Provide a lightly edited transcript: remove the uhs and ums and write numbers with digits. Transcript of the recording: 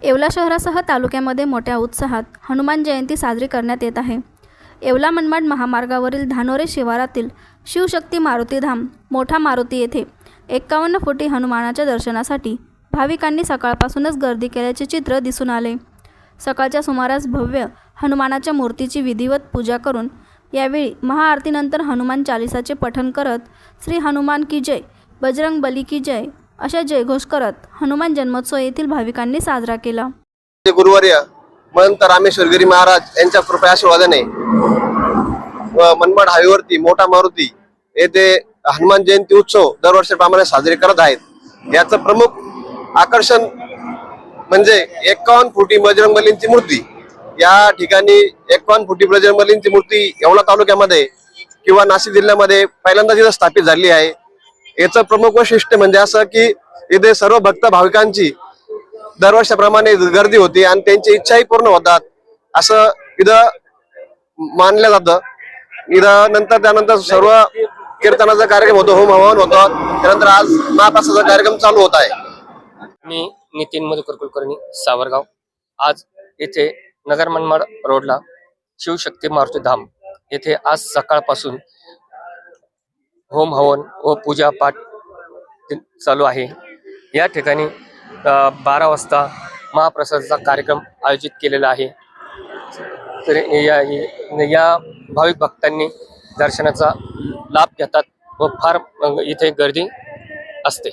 येवला शहरासह तालुक्यामध्ये मोठ्या उत्साहात हनुमान जयंती साजरी करण्यात येत आहे। येवला मनमाड महामार्गावरील धानोरे शिवारातील शिवशक्ती मारुतीधाम मोठा मारुती येथे 51 फुटी हनुमानाच्या दर्शनासाठी भाविकांनी सकाळपासूनच गर्दी केल्याचे चित्र दिसून आले। सकाळच्या सुमारास भव्य हनुमानाच्या मूर्तीची विधिवत पूजा करून यावेळी महाआरतीनंतर हनुमान चालीसाचे पठण करत श्री हनुमान की जय, बजरंग बली की जय अशा जयघोष करत हनुमान जन्मोत्सव येथील भाविकांनी साजरा केला। गुरुवर्य महंत रामेश्वर गिरी महाराज यांच्या कृपा आशीर्वादाने मनमाड हायवेवरती मोठा मारुती येथे हनुमान जयंती उत्सव दरवर्षीप्रमाणे साजरे करत आहेत। याचं प्रमुख आकर्षण म्हणजे 51 फुटी बजरंगबलींची मूर्ती। या ठिकाणी 51 फुटी बजरंगबलींची मूर्ती येवला तालुक्यामध्ये किंवा नाशिक जिल्ह्यामध्ये पहिल्यांदा तिथं स्थापित झाली आहे। याचं प्रमुख वैशिष्ट्य म्हणजे असं की इथे सर्व भक्त भाविकांची दरवर्षाप्रमाणे गर्दी होती आणि त्यांची इच्छाही पूर्ण होतात असं इथं मानलं जातं। इथं त्यानंतर सर्व कीर्तनाचा कार्यक्रम होतो, होम हवन होतो, त्यानंतर आज महाप्रसादाचा कार्यक्रम चालू होत आहे। मी नितीन मधुकर कुलकर्णी, सावरगाव। आज येथे नगर मनमाड रोडला शिवशक्ती मारुती धाम येथे आज सकाळपासून होम हवन व पूजा पाठ चालू आहे। या ठिकाणी 12 वाजता महाप्रसादाचा कार्यक्रम आयोजित केलेला आहे। तर या भाविक भक्तांनी दर्शनाचा लाभ घेतात व फार इथे गर्दी असते।